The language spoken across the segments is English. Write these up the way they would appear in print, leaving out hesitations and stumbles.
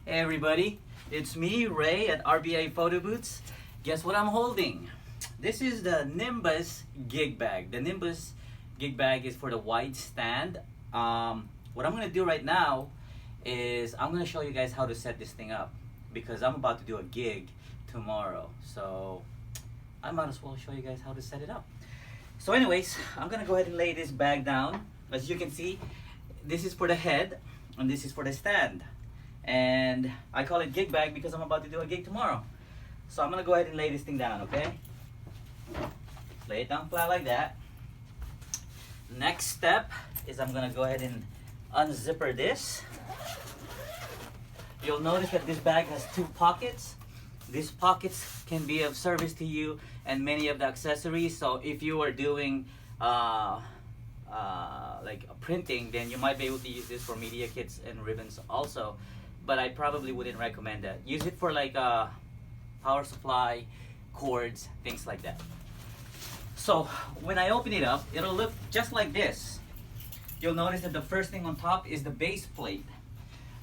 Hey everybody, it's me, Ray at RBI Photo Booths. Guess what I'm holding? This is the Nimbus gig bag. The Nimbus gig bag is for the wide stand. What I'm gonna do right now is I'm gonna show you guys how to set this thing up because I'm about to do a gig tomorrow. So I might as well show you guys how to set it up. So anyways, I'm gonna go ahead and lay this bag down. As you can see, this is for the head and this is for the stand. And I call it gig bag because I'm about to do a gig tomorrow. So I'm gonna go ahead and lay this thing down, okay? Lay it down flat like that. Next step is I'm gonna go ahead and unzipper this. You'll notice that this bag has two pockets. These pockets can be of service to you and many of the accessories. So if you are doing like printing, then you might be able to use this for media kits and ribbons also. But I probably wouldn't recommend that. Use it for like power supply, cords, things like that. So when I open it up, it'll look just like this. You'll notice that the first thing on top is the base plate.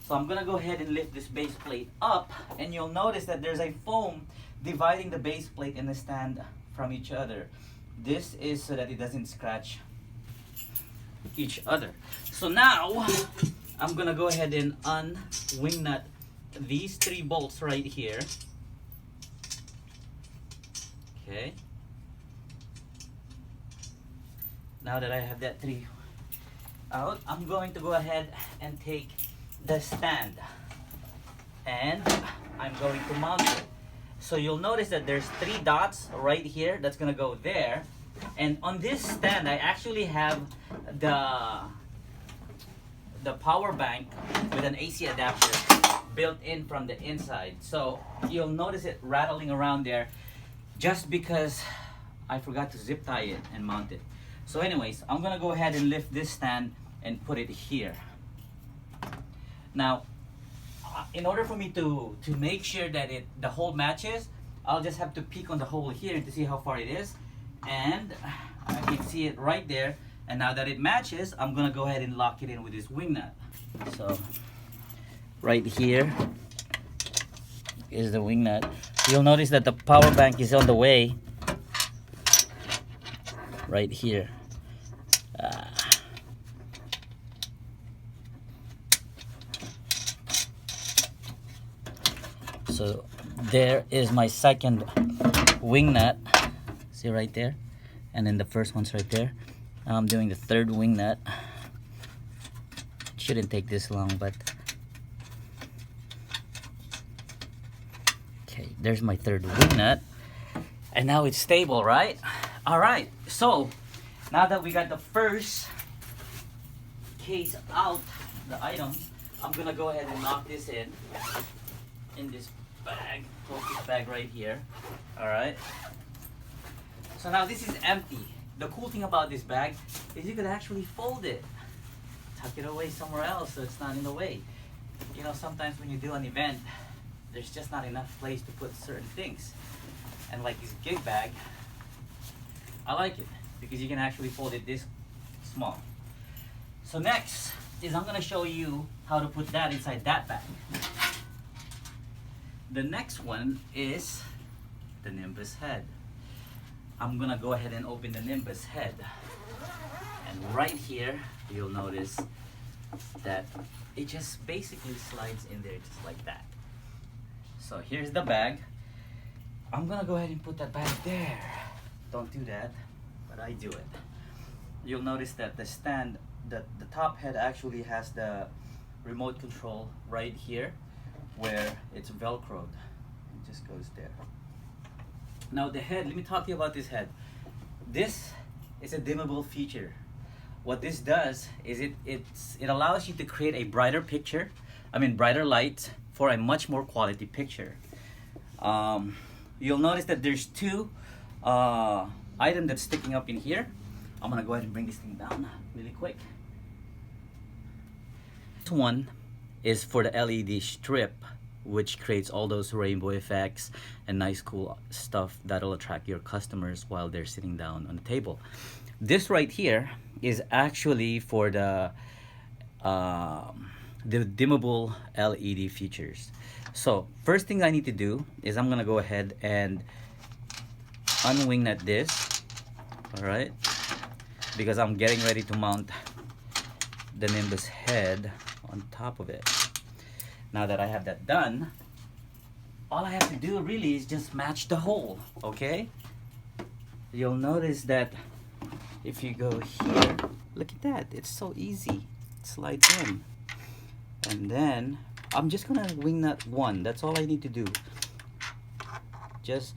So I'm gonna go ahead and lift this base plate up, and you'll notice that there's a foam dividing the base plate and the stand from each other. This is so that it doesn't scratch each other. So now I'm gonna go ahead and unwing nut these three bolts right here. Okay. Now that I have that three out, I'm going to go ahead and take the stand and I'm going to mount it. So you'll notice that there's three dots right here that's gonna go there, and on this stand I actually have the power bank with an AC adapter built in from the inside. So you'll notice it rattling around there just because I forgot to zip tie it and mount it. So anyways, I'm gonna go ahead and lift this stand and put it here. Now, in order for me to make sure that the hole matches, I'll just have to peek on the hole here to see how far it is. And I can see it right there. And now that it matches, I'm gonna go ahead and lock it in with this wing nut. So, right here is the wing nut. You'll notice that the power bank is on the way. Right here. So there is my second wing nut. See right there? And then the first one's right there. Now I'm doing the third wing nut. Shouldn't take this long, but okay, there's my third wing nut. And now it's stable, right? Alright, so now that we got the first case out, the item, I'm gonna go ahead and lock this in this bag, close this bag right here. Alright. So now this is empty. The cool thing about this bag is you could actually fold it. Tuck it away somewhere else so it's not in the way. You know, sometimes when you do an event, there's just not enough place to put certain things. And like this gig bag, I like it because you can actually fold it this small. So next is I'm gonna show you how to put that inside that bag. The next one is the Nimbus Head. I'm gonna go ahead and open the Nimbus Head. And right here, you'll notice that it just basically slides in there just like that. So here's the bag. I'm gonna go ahead and put that bag there. Don't do that, but I do it. You'll notice that the stand, the top head actually has the remote control right here where it's velcroed. It just goes there. Now the head, let me talk to you about this head. This is a dimmable feature. What this does is it allows you to create a brighter picture, brighter light for a much more quality picture. You'll notice that there's two items that's sticking up in here. I'm gonna go ahead and bring this thing down really quick. This one is for the LED strip, which creates all those rainbow effects and nice cool stuff that'll attract your customers while they're sitting down on the table. This right here is actually for the the dimmable LED features. So first thing I need to do is I'm gonna go ahead and unwing nut this, all right, because I'm getting ready to mount the Nimbus head on top of it. Now that I have that done, all I have to do really is just match the hole, okay? You'll notice that if you go here, look at that, it's so easy. It slides in. And then I'm just gonna wing nut one. That's all I need to do. Just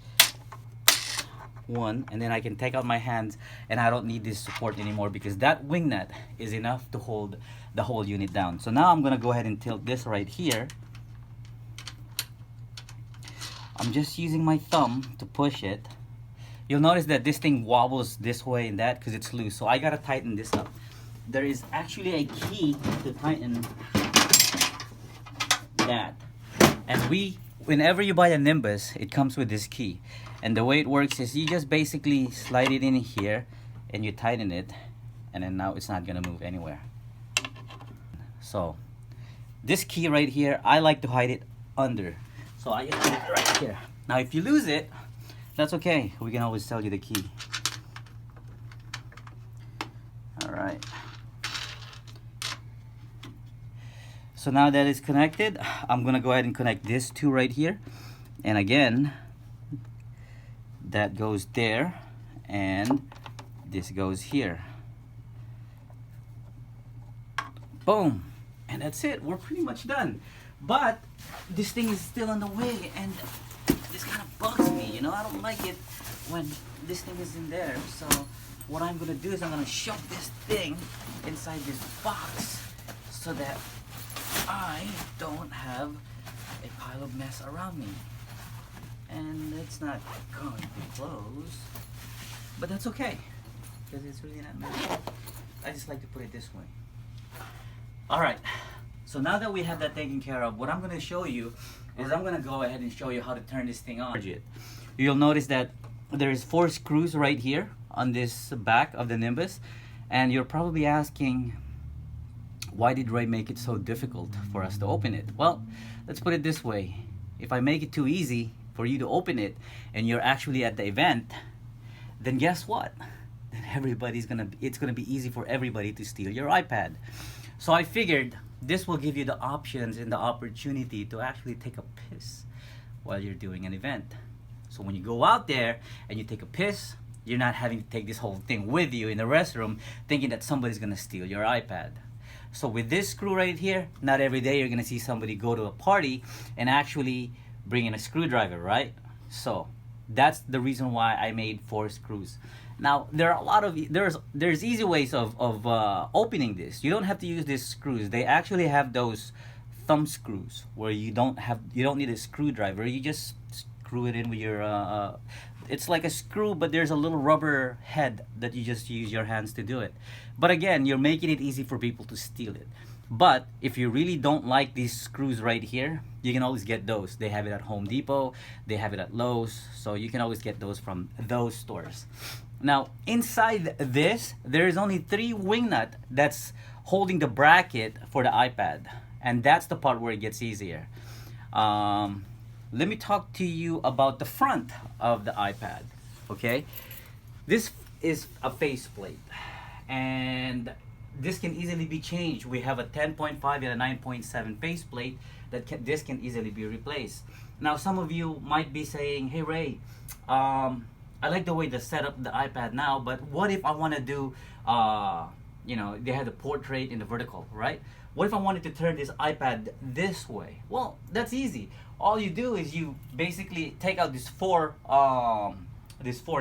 one, and then I can take out my hands and I don't need this support anymore because that wing nut is enough to hold the whole unit down. So now I'm gonna go ahead and tilt this right here. I'm just using my thumb to push it. You'll notice that this thing wobbles this way and that because it's loose, so I gotta tighten this up. There is actually a key to tighten that, and whenever you buy a Nimbus, it comes with this key, and the way it works is you just basically slide it in here and you tighten it, and then now it's not gonna move anywhere. So this key right here, I like to hide it under, so I just put it right here. Now if you lose it, that's okay, we can always sell you the key. All right, so now that it's connected, I'm gonna go ahead and connect this two right here, and again that goes there and this goes here. Boom, and that's it. We're pretty much done. But this thing is still on the way, and this kind of bugs me, you know. I don't like it when this thing is in there. So what I'm gonna do is I'm gonna shove this thing inside this box so that I don't have a pile of mess around me. And it's not going to close, but that's okay because it's really not messy. I just like to put it this way. All right, so now that we have that taken care of, what I'm going to show you is I'm going to go ahead and show you how to turn this thing on. You'll notice that there's 4 screws right here on this back of the Nimbus, and you're probably asking, why did Ray make it so difficult for us to open it? Well, let's put it this way. If I make it too easy for you to open it and you're actually at the event, then guess what? Then it's gonna be easy for everybody to steal your iPad. So I figured this will give you the options and the opportunity to actually take a piss while you're doing an event. So when you go out there and you take a piss, you're not having to take this whole thing with you in the restroom thinking that somebody's gonna steal your iPad. So with this screw right here, not every day you're gonna see somebody go to a party and actually bring in a screwdriver, right? So that's the reason why I made 4 screws. Now there are a lot of there's easy ways of opening this. You don't have to use these screws. They actually have those thumb screws where you don't need a screwdriver. You just screw it in with your it's like a screw, but there's a little rubber head that you just use your hands to do it. But again, you're making it easy for people to steal it. But if you really don't like these screws right here, you can always get those. They have it at Home Depot, they have it at Lowe's, so you can always get those from those stores. Now inside this, there is only 3 wing nut that's holding the bracket for the iPad, and that's the part where it gets easier. Let me talk to you about the front of the iPad. Okay, this is a faceplate, and this can easily be changed. We have a 10.5 and a 9.7 faceplate that this can easily be replaced. Now some of you might be saying, hey Ray, I like the way they set up the iPad now, but what if I want to do you know, they have the portrait in the vertical, right? What if I wanted to turn this iPad this way? Well, that's easy. All you do is you basically take out these four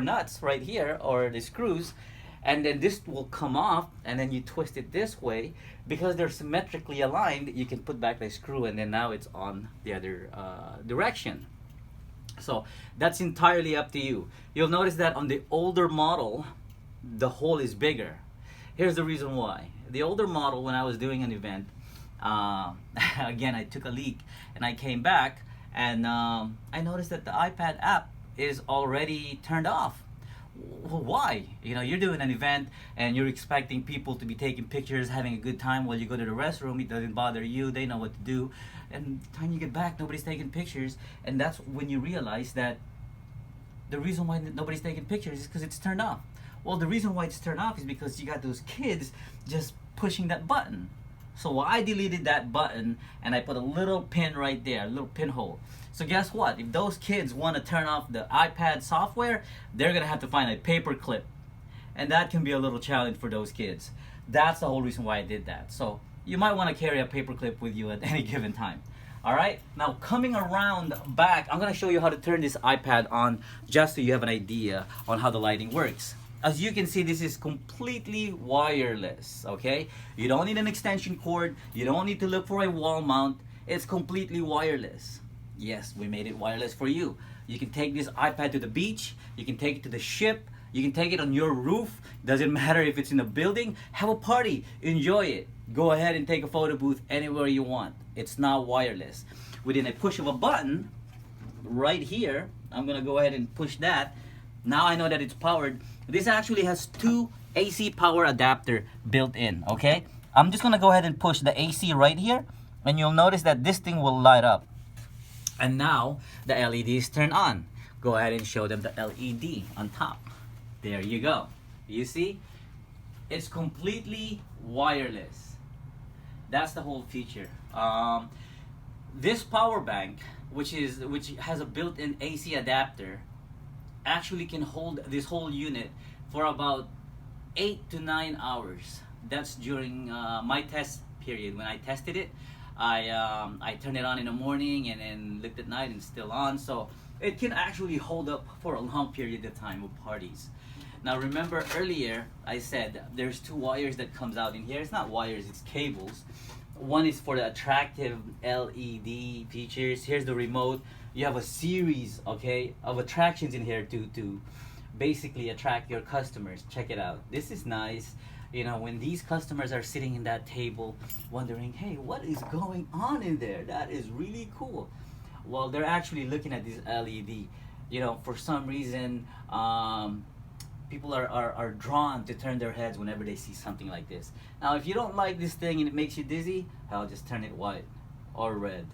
nuts right here, or the screws, and then this will come off, and then you twist it this way. Because they're symmetrically aligned, you can put back the screw, and then now it's on the other direction. So that's entirely up to you. You'll notice that on the older model, the hole is bigger. Here's the reason why. The older model, when I was doing an event, again, I took a leak and I came back, and I noticed that the iPad app is already turned off. Well, why? You know, you're doing an event and you're expecting people to be taking pictures, having a good time while you go to the restroom. It doesn't bother you. They know what to do. And the time you get back, nobody's taking pictures. And that's when you realize that the reason why nobody's taking pictures is because it's turned off. Well, the reason why it's turned off is because you got those kids just pushing that button. So I deleted that button and I put a little pin right there, a little pinhole. So guess what? If those kids want to turn off the iPad software, they're going to have to find a paper clip. And that can be a little challenge for those kids. That's the whole reason why I did that. So you might want to carry a paper clip with you at any given time. All right, now coming around back, I'm going to show you how to turn this iPad on just so you have an idea on how the lighting works. As you can see, this is completely wireless, okay? You don't need an extension cord. You don't need to look for a wall mount. It's completely wireless. Yes, we made it wireless for you. You can take this iPad to the beach. You can take it to the ship. You can take it on your roof. Doesn't matter if it's in a building. Have a party. Enjoy it. Go ahead and take a photo booth anywhere you want. It's now wireless. Within a push of a button, right here, I'm gonna go ahead and push that. Now I know that it's powered. This actually has two AC power adapter built in, okay? I'm just gonna go ahead and push the AC right here, and you'll notice that this thing will light up. And now the LEDs turn on. Go ahead and show them the LED on top. There you go. You see? It's completely wireless. That's the whole feature. This power bank, which has a built-in AC adapter, actually can hold this whole unit for about 8 to 9 hours. That's during my test period. When I tested it, I turned it on in the morning and then looked at night and it's still on. So it can actually hold up for a long period of time with parties. Now remember earlier I said there's two wires that comes out in here. It's not wires, it's cables. One is for the attractive LED features. Here's the remote. You have a series, okay, of attractions in here to basically attract your customers. Check it out. This is nice. You know, when these customers are sitting in that table wondering, hey, what is going on in there? That is really cool. Well, they're actually looking at this LED. You know, for some reason, people are drawn to turn their heads whenever they see something like this. Now, if you don't like this thing and it makes you dizzy, I'll just turn it white or red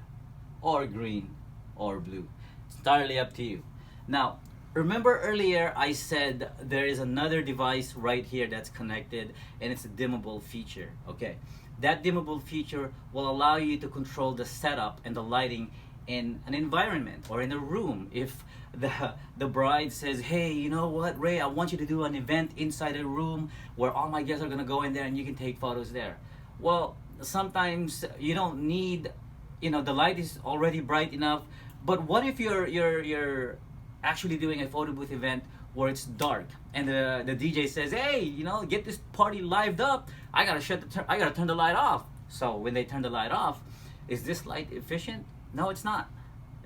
or green or blue. It's entirely up to you. Now, remember earlier I said there is another device right here that's connected and it's a dimmable feature, okay? That dimmable feature will allow you to control the setup and the lighting in an environment or in a room. If the bride says, hey, you know what, Ray, I want you to do an event inside a room where all my guests are gonna go in there and you can take photos there. Well, sometimes you don't need, you know, the light is already bright enough, but what if you're actually doing a photo booth event where it's dark and the DJ says, hey, you know, get this party lived up, I gotta turn the light off. So when they turn the light off, is this light efficient? No, it's not.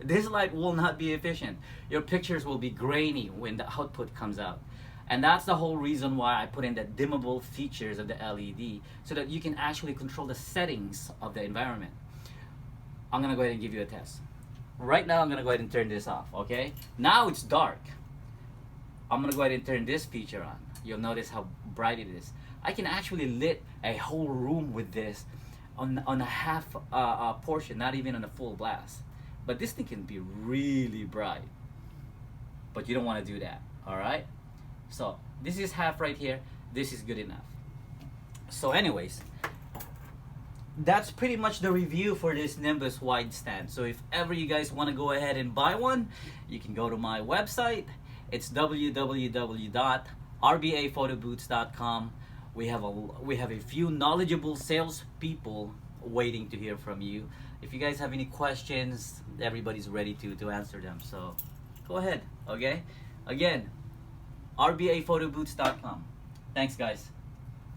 This light will not be efficient. Your pictures will be grainy when the output comes out. And that's the whole reason why I put in the dimmable features of the LED, so that you can actually control the settings of the environment. I'm gonna go ahead and give you a test. Right now, I'm gonna go ahead and turn this off, okay? Now it's dark. I'm gonna go ahead and turn this feature on. You'll notice how bright it is. I can actually lit a whole room with this on a half portion, not even on a full blast. But this thing can be really bright. But you don't want to do that, all right? So this is half right here. This is good enough. So anyways, that's pretty much the review for this Nimbus wide stand. So if ever you guys want to go ahead and buy one, you can go to my website. It's www.rbaphotobooths.com. We have a few knowledgeable sales people waiting to hear from you. If you guys have any questions, everybody's ready to answer them. So go ahead, okay? Again, rbaphotobooths.com. Thanks, guys.